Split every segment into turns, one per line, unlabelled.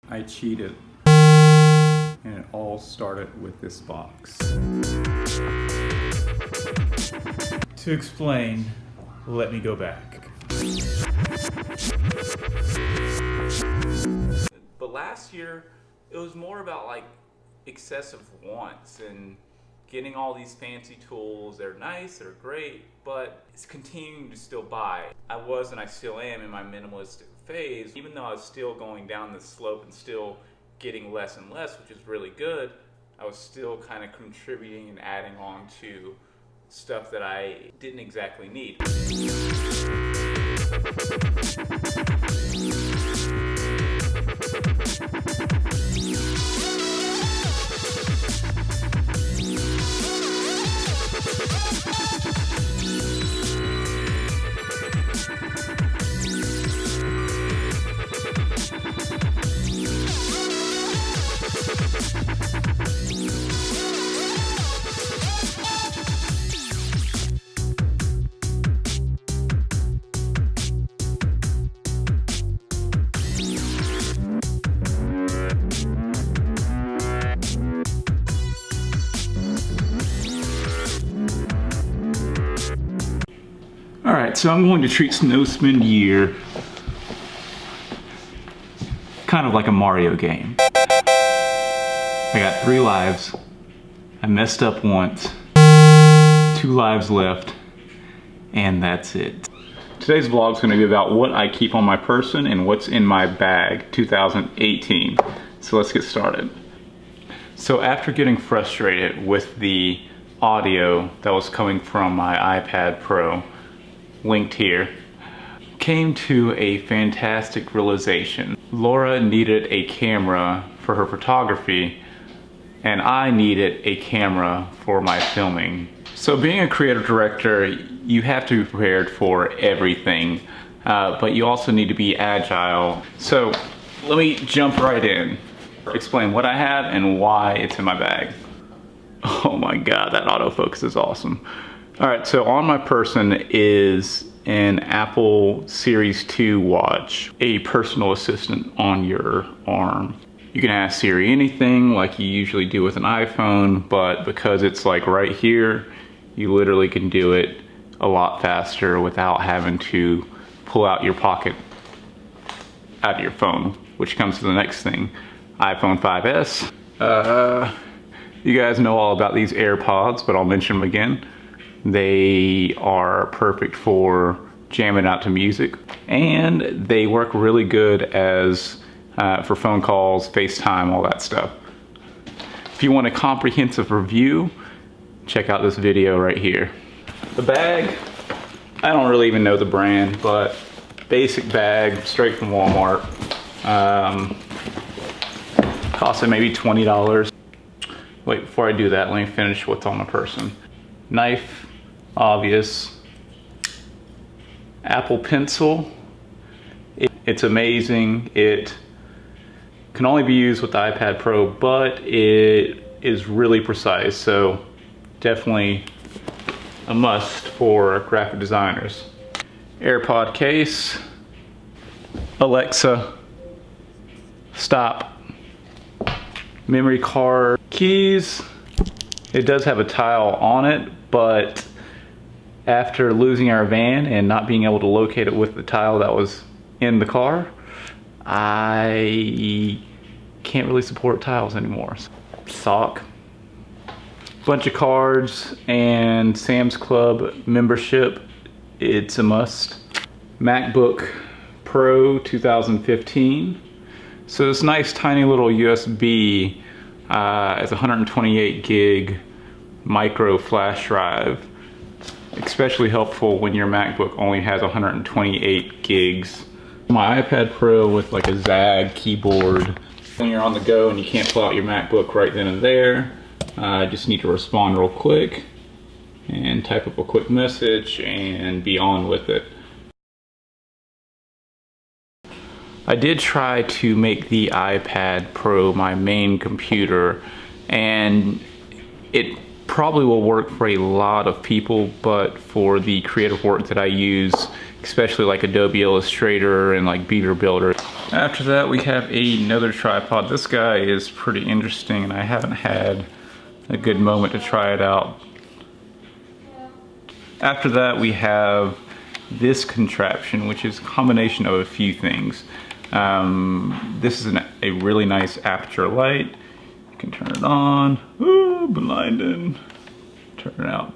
I cheated, and it all started with this box.
To explain, let me go back.
But last year, it was more about like excessive wants and getting all these fancy tools. They're nice, they're great, but it's continuing to still buy. I was and I still am in my minimalistic phase. Even though I was still going down this slope and still getting less and less, which is really good, I was still kind of contributing and adding on to stuff that I didn't exactly need.
Alright, so I'm going to treat No Spend Year kind of like a Mario game. I got 3 lives. I messed up once. 2 lives left. And that's it. Today's vlog is going to be about what I keep on my person and what's in my bag 2018. So let's get started. So after getting frustrated with the audio that was coming from my iPad Pro, linked here, came to a fantastic realization. Laura needed a camera for her photography, and I needed a camera for my filming. So being a creative director, you have to be prepared for everything, but you also need to be agile. So let me jump right in, explain what I have and why it's in my bag. Oh my God, that autofocus is awesome. All right, so on my person is an Apple Series 2 watch, a personal assistant on your arm. You can ask Siri anything like you usually do with an iPhone, but because it's like right here, you literally can do it a lot faster without having to pull out your pocket out of your phone, which comes to the next thing, iPhone 5S. You guys know all about these AirPods, but I'll mention them again. They are perfect for jamming out to music, and they work really good as for phone calls, FaceTime, all that stuff. If you want a comprehensive review, check out this video right here. The bag, I don't really even know the brand, but basic bag, straight from Walmart. Costed maybe $20. Wait, before I do that, let me finish what's on the person. Knife, obvious. Apple Pencil. It's amazing. It can only be used with the iPad Pro, but it is really precise, so definitely a must for graphic designers. AirPod case. Alexa, stop. Memory card. Keys. It does have a tile on it, but after losing our van and not being able to locate it with the tile that was in the car, I can't really support tiles anymore. Sock. Bunch of cards and Sam's Club membership. It's a must. MacBook Pro 2015. So this nice tiny little USB it's 128 gig micro flash drive. Especially helpful when your MacBook only has 128 gigs. My iPad Pro with like a Zag keyboard. When you're on the go and you can't pull out your MacBook right then and there, I just need to respond real quick and type up a quick message and be on with it. I did try to make the iPad Pro my main computer, and it probably will work for a lot of people, but for the creative work that I use, especially like Adobe Illustrator and like Beaver Builder, After that, we have another tripod. This guy is pretty interesting, and I haven't had a good moment to try it out. After that, we have this contraption, which is a combination of a few things. This is a really nice aperture light. You can turn it on. Ooh, blinding. Turn it out.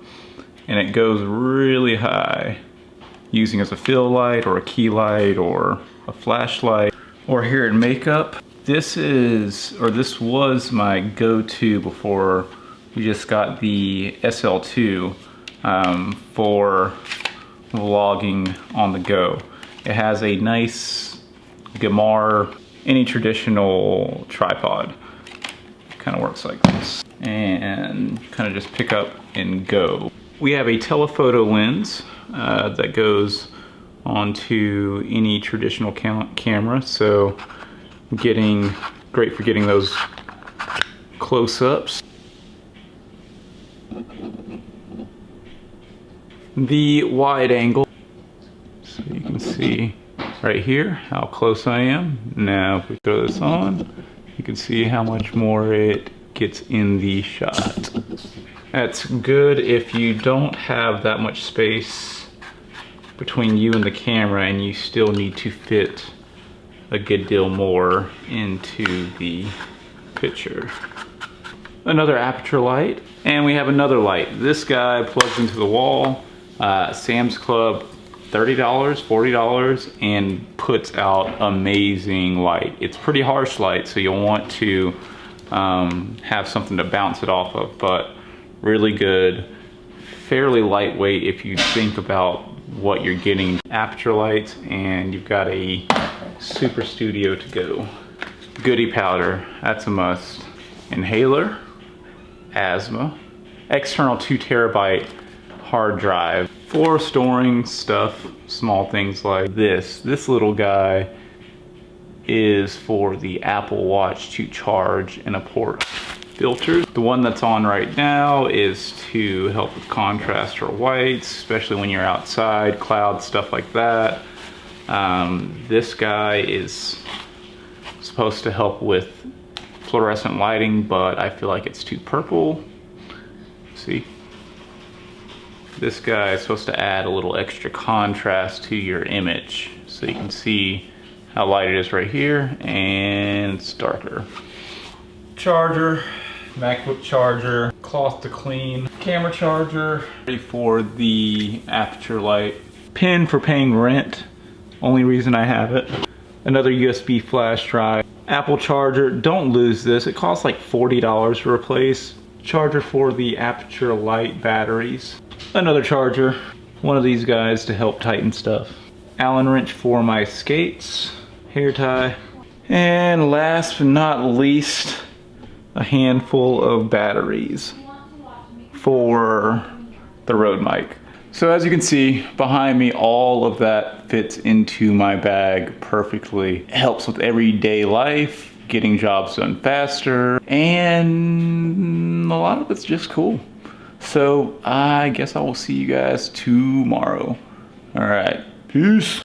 And it goes really high, using as a fill light or a key light or a flashlight. Or here in makeup, this was my go-to before we just got the SL2 for vlogging on the go. It has a nice Gamar, any traditional tripod. Kind of works like this. And kind of just pick up and go. We have a telephoto lens that goes onto any traditional camera, so great for getting those close-ups. The wide angle, so you can see right here how close I am. Now if we throw this on, you can see how much more it gets in the shot. That's good if you don't have that much space between you and the camera and you still need to fit a good deal more into the picture. Another aperture light, and we have another light. This guy plugs into the wall, Sam's Club, $30, $40, and puts out amazing light. It's pretty harsh light, so you'll want to have something to bounce it off of, but really good, fairly lightweight if you think about what you're getting. Aperture lights, and you've got a super studio to go. Goodie powder, that's a must. Inhaler, asthma, external 2 terabyte hard drive for storing stuff, small things like this. This little guy is for the Apple Watch to charge and a port. Filters. The one that's on right now is to help with contrast or whites, especially when you're outside, clouds, stuff like that. This guy is supposed to help with fluorescent lighting, but I feel like it's too purple. See? This guy is supposed to add a little extra contrast to your image, so you can see how light it is right here, and it's darker. Charger. MacBook charger, cloth to clean, camera charger, ready for the aperture light, pin for paying rent, only reason I have it, another USB flash drive, Apple charger. Don't lose this, it costs like $40 to replace, charger for the aperture light batteries, another charger, one of these guys to help tighten stuff, Allen wrench for my skates, hair tie, and last but not least, a handful of batteries for the Rode mic. So as you can see behind me, all of that fits into my bag perfectly. It helps with everyday life, getting jobs done faster, and a lot of it's just cool. So I guess I will see you guys tomorrow. All right, peace.